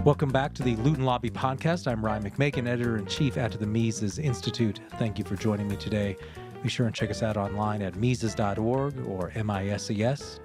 Welcome back to the Loot and Lobby podcast. I'm Ryan McMaken, Editor-in-Chief at the Mises Institute. Thank you for joining me today. Be sure and check us out online at Mises.org or mises.org.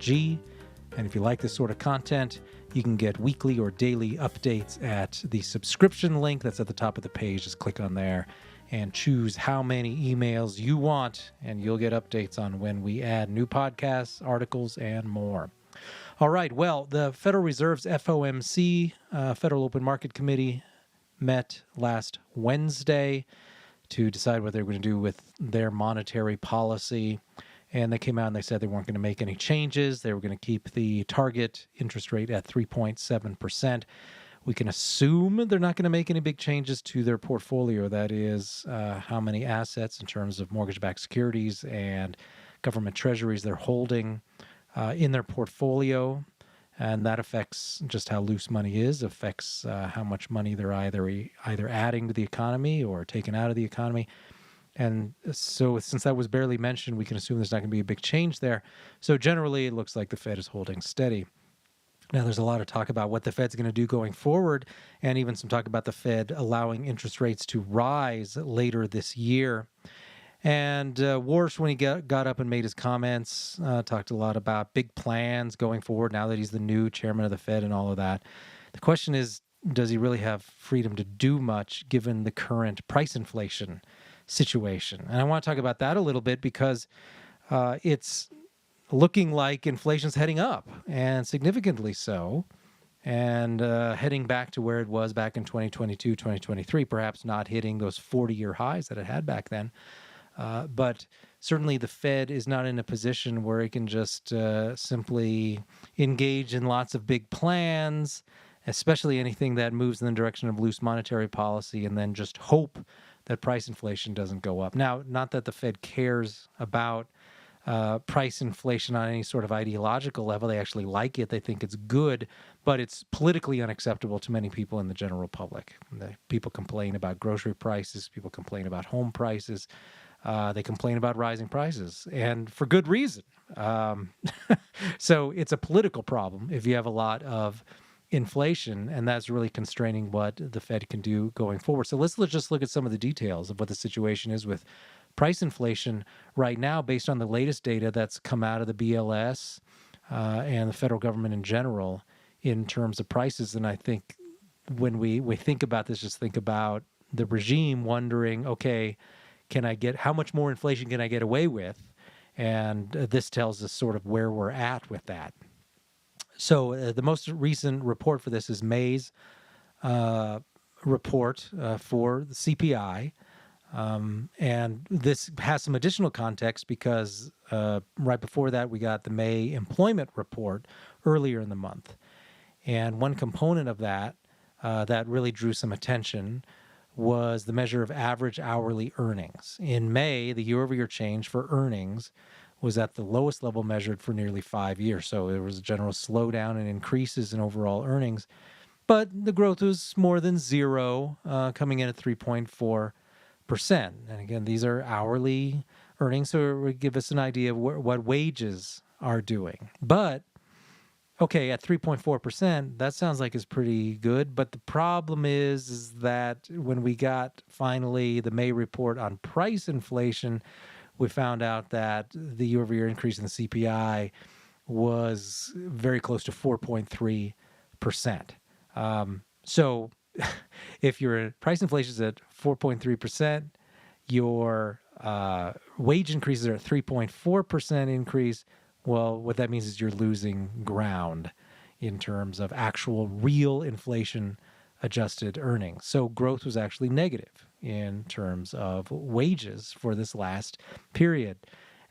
And if you like this sort of content, you can get weekly or daily updates at the subscription link that's at the top of the page. Just click on there and choose how many emails you want, and you'll get updates on when we add new podcasts, articles, and more. All right, well, the Federal Reserve's FOMC, Federal Open Market Committee, met last Wednesday to decide what they were going to do with their monetary policy. And they came out and they said they weren't going to make any changes. They were going to keep the target interest rate at 3.7%. We can assume they're not going to make any big changes to their portfolio. That is, how many assets in terms of mortgage-backed securities and government treasuries they're holding in their portfolio. And that affects just how loose money is, affects how much money they're either adding to the economy or taking out of the economy. And so since that was barely mentioned, we can assume there's not going to be a big change there. So generally, it looks like the Fed is holding steady. Now, there's a lot of talk about what the Fed's going to do going forward, and even some talk about the Fed allowing interest rates to rise later this year. And Warsh, when he got up and made his comments, talked a lot about big plans going forward now that he's the new chairman of the Fed and all of that. The question is, does he really have freedom to do much given the current price inflation situation? And I want to talk about that a little bit because it's looking like inflation's heading up, and significantly so, and heading back to where it was back in 2022, 2023, perhaps not hitting those 40-year highs that it had back then. But certainly the Fed is not in a position where it can just simply engage in lots of big plans, especially anything that moves in the direction of loose monetary policy, and then just hope that price inflation doesn't go up. Now, not that the Fed cares about price inflation on any sort of ideological level. They actually like it. They think it's good, but it's politically unacceptable to many people in the general public. People complain about grocery prices. People complain about home prices. They complain about rising prices, and for good reason. So it's a political problem if you have a lot of inflation, and that's really constraining what the Fed can do going forward. So let's just look at some of the details of what the situation is with price inflation right now based on the latest data that's come out of the BLS and the federal government in general in terms of prices. And I think when we think about this, just think about the regime wondering, okay, how much more inflation can I get away with? And this tells us sort of where we're at with that. So the most recent report for this is May's report for the CPI. And this has some additional context because right before that, we got the May employment report earlier in the month. And one component of that that really drew some attention was the measure of average hourly earnings. In May, the year-over-year change for earnings was at the lowest level measured for nearly 5 years. So there was a general slowdown in increases in overall earnings, but the growth was more than zero, coming in at 3.4%. And again, these are hourly earnings, so it would give us an idea of what wages are doing. But okay, at 3.4%, that sounds like it's pretty good. But the problem is that when we got finally the May report on price inflation, we found out that the year-over-year increase in the CPI was very close to 4.3%. So if your price inflation is at 4.3%, your wage increases are at 3.4% increase. Well, what that means is you're losing ground in terms of actual real inflation adjusted earnings. So growth was actually negative in terms of wages for this last period.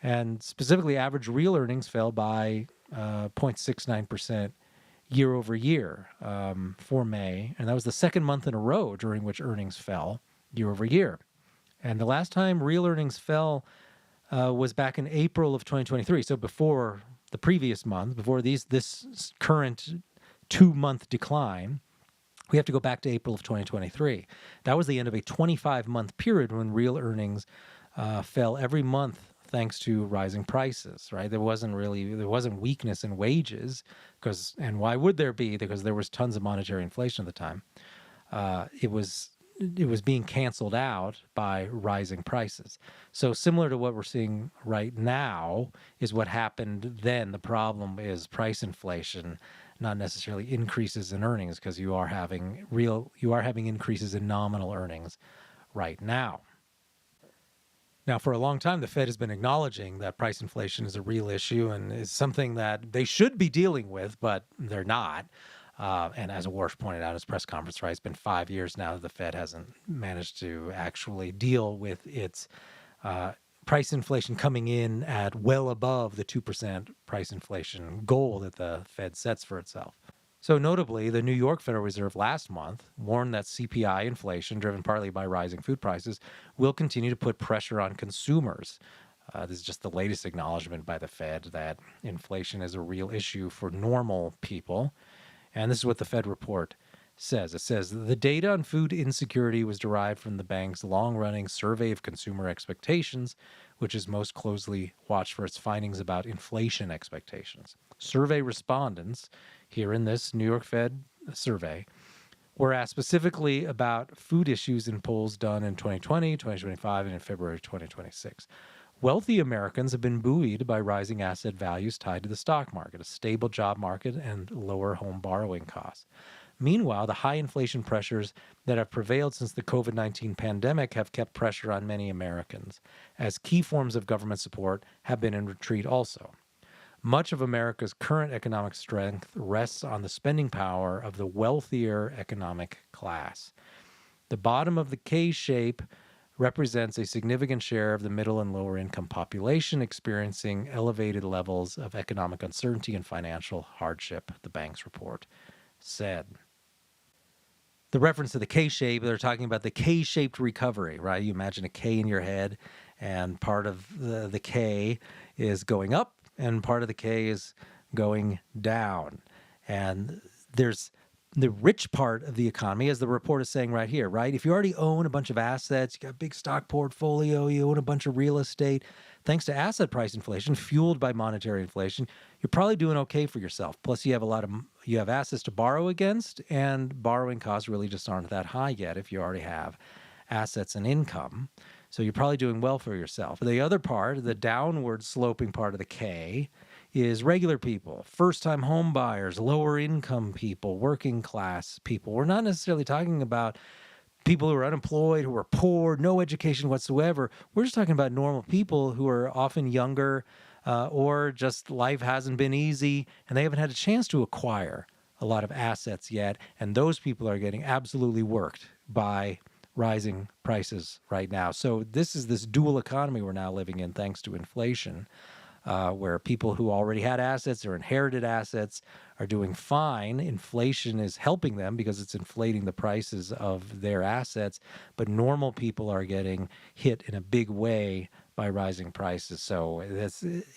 And specifically, average real earnings fell by 0.69% year over year for May. And that was the second month in a row during which earnings fell year over year. And the last time real earnings fell was back in April of 2023. So before the previous month, before this current 2-month decline, we have to go back to April of 2023. That was the end of a 25-month period when real earnings fell every month thanks to rising prices, right? There wasn't weakness in wages, and why would there be? Because there was tons of monetary inflation at the time. It was being canceled out by rising prices. So similar to what we're seeing right now is what happened then. The problem is price inflation, not necessarily increases in earnings, because you are having increases in nominal earnings right now. Now, for a long time, the Fed has been acknowledging that price inflation is a real issue and is something that they should be dealing with, but they're not. And as Warsh pointed out in his press conference, right, it's been 5 years now that the Fed hasn't managed to actually deal with its price inflation coming in at well above the 2% price inflation goal that the Fed sets for itself. So notably, the New York Federal Reserve last month warned that CPI inflation, driven partly by rising food prices, will continue to put pressure on consumers. This is just the latest acknowledgement by the Fed that inflation is a real issue for normal people. And this is what the Fed report says. It says the data on food insecurity was derived from the bank's long-running survey of consumer expectations, which is most closely watched for its findings about inflation expectations. Survey respondents here in this New York Fed survey were asked specifically about food issues in polls done in 2020, 2025, and in February 2026. Wealthy Americans have been buoyed by rising asset values tied to the stock market, a stable job market, and lower home borrowing costs. Meanwhile, the high inflation pressures that have prevailed since the COVID-19 pandemic have kept pressure on many Americans, as key forms of government support have been in retreat also. Much of America's current economic strength rests on the spending power of the wealthier economic class. The bottom of the K-shape represents a significant share of the middle and lower income population experiencing elevated levels of economic uncertainty and financial hardship, the bank's report said. The reference to the K-shape, they're talking about the K-shaped recovery, right? You imagine a K in your head, and part of the K is going up, and part of the K is going down. And there's the rich part of the economy, as the report is saying right here, right? If you already own a bunch of assets, you got a big stock portfolio, you own a bunch of real estate, thanks to asset price inflation fueled by monetary inflation, you're probably doing okay for yourself. Plus, you have assets to borrow against, and borrowing costs really just aren't that high yet if you already have assets and income. So you're probably doing well for yourself. The other part, the downward sloping part of the K, is regular people, first-time home buyers, lower income people, working class people. We're not necessarily talking about people who are unemployed, who are poor, no education whatsoever. We're just talking about normal people who are often younger, or just life hasn't been easy and they haven't had a chance to acquire a lot of assets yet. And those people are getting absolutely worked by rising prices right now. So this is this dual economy we're now living in thanks to inflation, where people who already had assets or inherited assets are doing fine. Inflation is helping them because it's inflating the prices of their assets, but normal people are getting hit in a big way by rising prices. So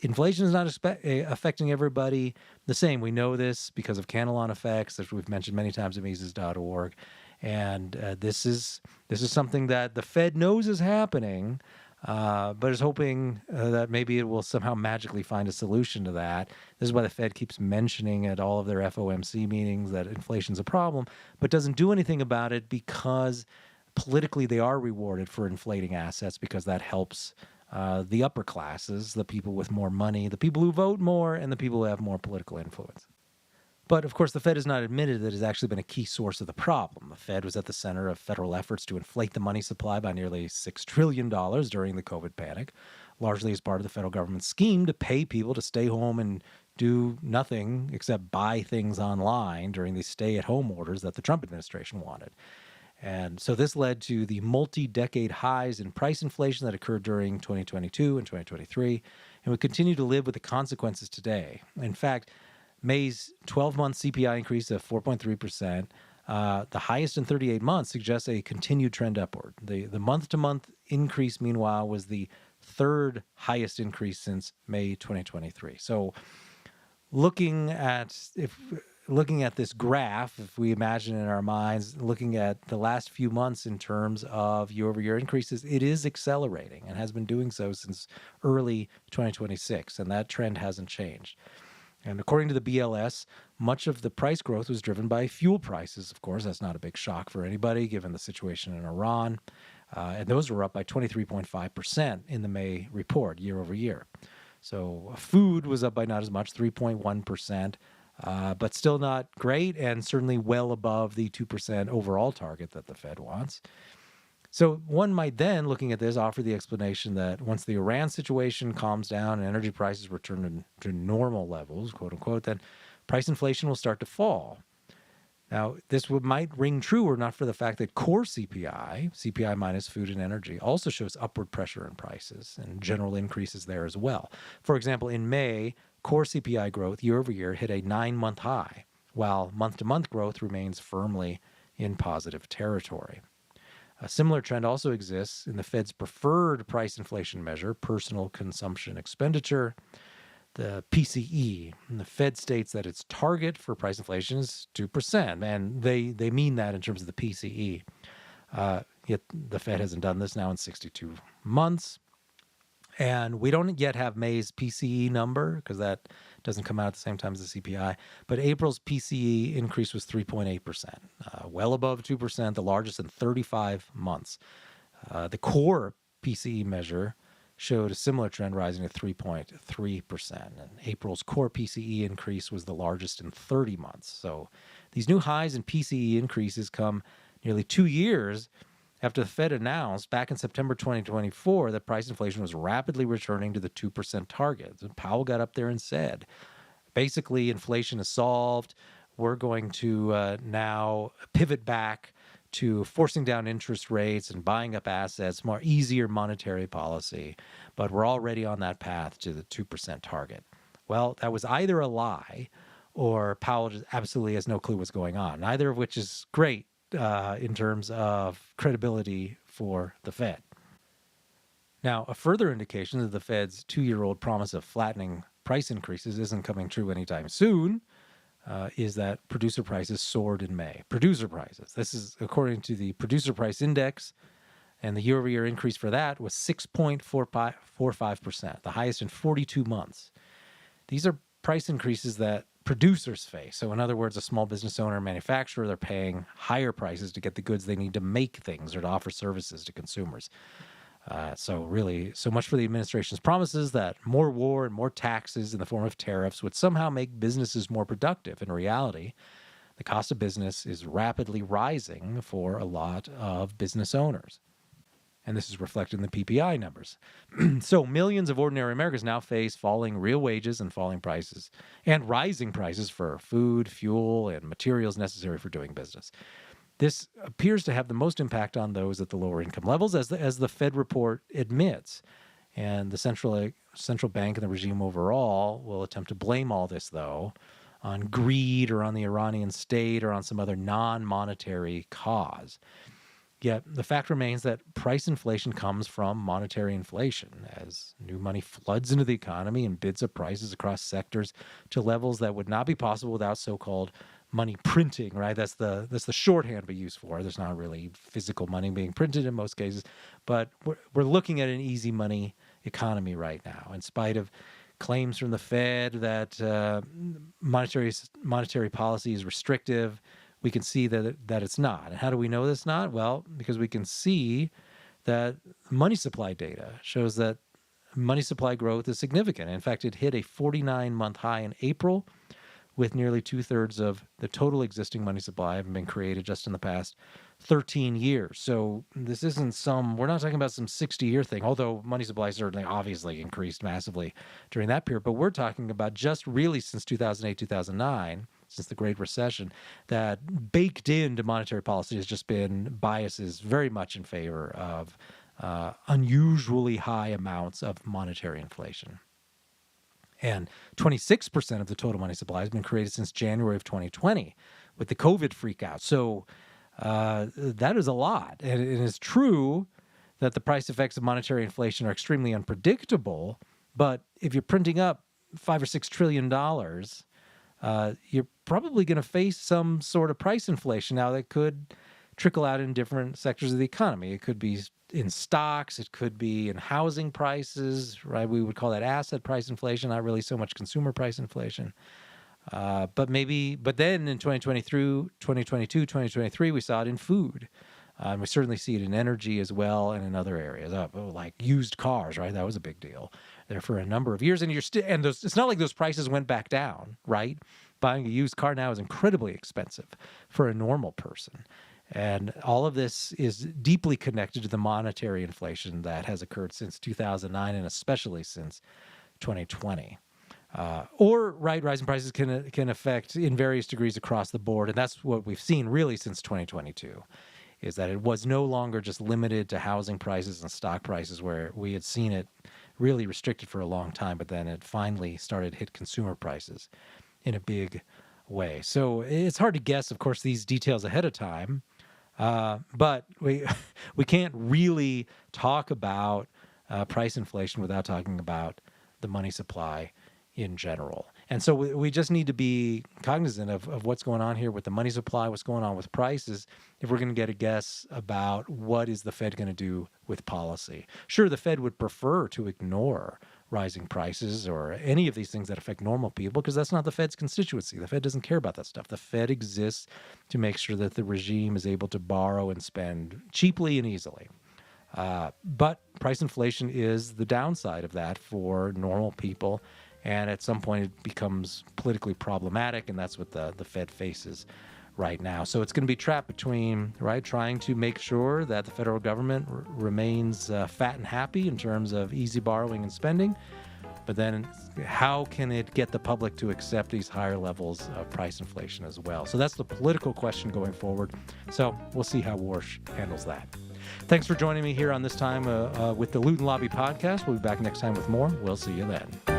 inflation is not affecting everybody the same. We know this because of Cantillon effects, that we've mentioned many times at Mises.org. And this is something that the Fed knows is happening, but is hoping that maybe it will somehow magically find a solution to that. This is why the Fed keeps mentioning at all of their FOMC meetings that inflation's a problem, but doesn't do anything about it because politically they are rewarded for inflating assets because that helps the upper classes, the people with more money, the people who vote more, and the people who have more political influence. But, of course, the Fed has not admitted that it has actually been a key source of the problem. The Fed was at the center of federal efforts to inflate the money supply by nearly $6 trillion during the COVID panic, largely as part of the federal government's scheme to pay people to stay home and do nothing except buy things online during the stay-at-home orders that the Trump administration wanted. And so this led to the multi-decade highs in price inflation that occurred during 2022 and 2023, and we continue to live with the consequences today. In fact, May's 12-month CPI increase of 4.3%, the highest in 38 months, suggests a continued trend upward. The month-to-month increase, meanwhile, was the third highest increase since May 2023. So looking at looking at this graph, if we imagine in our minds, looking at the last few months in terms of year-over-year increases, it is accelerating and has been doing so since early 2026, and that trend hasn't changed. And according to the BLS, much of the price growth was driven by fuel prices. Of course, that's not a big shock for anybody given the situation in Iran. And those were up by 23.5% in the May report, year over year. So food was up by not as much, 3.1%, but still not great and certainly well above the 2% overall target that the Fed wants. So one might then, looking at this, offer the explanation that once the Iran situation calms down and energy prices return to normal levels, quote unquote, then price inflation will start to fall. Now, this might ring true were not for the fact that core CPI minus food and energy, also shows upward pressure in prices and general increases there as well. For example, in May, core CPI growth year over year hit a 9-month high, while month-to-month growth remains firmly in positive territory. A similar trend also exists in the Fed's preferred price inflation measure, personal consumption expenditure, the PCE. And the Fed states that its target for price inflation is 2%, and they mean that in terms of the PCE. Yet the Fed hasn't done this now in 62 months. And we don't yet have May's PCE number because that doesn't come out at the same time as the CPI. But April's PCE increase was 3.8%, well above 2%, the largest in 35 months. The core PCE measure showed a similar trend, rising to 3.3%. And April's core PCE increase was the largest in 30 months. So these new highs in PCE increases come nearly 2 years after the Fed announced back in September 2024 that price inflation was rapidly returning to the 2% target. So Powell got up there and said, basically, inflation is solved. We're going to now pivot back to forcing down interest rates and buying up assets, more easier monetary policy. But we're already on that path to the 2% target. Well, that was either a lie or Powell just absolutely has no clue what's going on, neither of which is great in terms of credibility for the Fed. Now, a further indication that the Fed's 2-year-old promise of flattening price increases isn't coming true anytime soon is that producer prices soared in May. Producer prices. This is according to the Producer Price Index, and the year-over-year increase for that was 6.45%, the highest in 42 months. These are price increases that producers face. So in other words, a small business owner or manufacturer, they're paying higher prices to get the goods they need to make things or to offer services to consumers. So much for the administration's promises that more war and more taxes in the form of tariffs would somehow make businesses more productive. In reality, the cost of business is rapidly rising for a lot of business owners. And this is reflected in the PPI numbers. So millions of ordinary Americans now face falling real wages and falling prices and rising prices for food, fuel, and materials necessary for doing business. This appears to have the most impact on those at the lower income levels, as the Fed report admits. And the central bank and the regime overall will attempt to blame all this, though, on greed or on the Iranian state or on some other non-monetary cause. Yet the fact remains that price inflation comes from monetary inflation as new money floods into the economy and bids up prices across sectors to levels that would not be possible without so-called money printing, right? That's the shorthand we use for it. There's not really physical money being printed in most cases, but we're looking at an easy money economy right now, in spite of claims from the Fed that monetary policy is restrictive. We can see that it's not. And how do we know that's not? Well, because we can see that money supply data shows that money supply growth is significant. In fact, it hit a 49-month high in April, with nearly 2/3 of the total existing money supply having been created just in the past 13 years. So this isn't we're not talking about some 60-year thing, although money supply certainly obviously increased massively during that period. But we're talking about just really since 2008, 2009, since the Great Recession, that baked into monetary policy has just been biases very much in favor of unusually high amounts of monetary inflation. And 26% of the total money supply has been created since January of 2020 with the COVID freakout. So that is a lot. And it is true that the price effects of monetary inflation are extremely unpredictable. But if you're printing up $5 or $6 trillion you're probably going to face some sort of price inflation. Now, that could trickle out in different sectors of the economy. It could be in stocks. It could be in housing prices, right? We would call that asset price inflation, not really so much consumer price inflation. But then in 2022, 2023, we saw it in food. We certainly see it in energy as well, and in other areas, like used cars, right? That was a big deal there for a number of years, and it's not like those prices went back down, right? Buying a used car now is incredibly expensive for a normal person, and all of this is deeply connected to the monetary inflation that has occurred since 2009, and especially since 2020. Rising prices can affect in various degrees across the board, and that's what we've seen really since 2022. Is that it was no longer just limited to housing prices and stock prices, where we had seen it really restricted for a long time, but then it finally started to hit consumer prices in a big way. So it's hard to guess, of course, these details ahead of time, but we can't really talk about price inflation without talking about the money supply in general. And so we just need to be cognizant of what's going on here with the money supply, what's going on with prices, if we're going to get a guess about what is the Fed going to do with policy. Sure, the Fed would prefer to ignore rising prices or any of these things that affect normal people, because that's not the Fed's constituency. The Fed doesn't care about that stuff. The Fed exists to make sure that the regime is able to borrow and spend cheaply and easily. But price inflation is the downside of that for normal people. And at some point, it becomes politically problematic, and that's what the Fed faces right now. So it's going to be trapped between, right, trying to make sure that the federal government remains fat and happy in terms of easy borrowing and spending, but then how can it get the public to accept these higher levels of price inflation as well? So that's the political question going forward. So we'll see how Warsh handles that. Thanks for joining me here on This Time with the Loot and Lobby podcast. We'll be back next time with more. We'll see you then.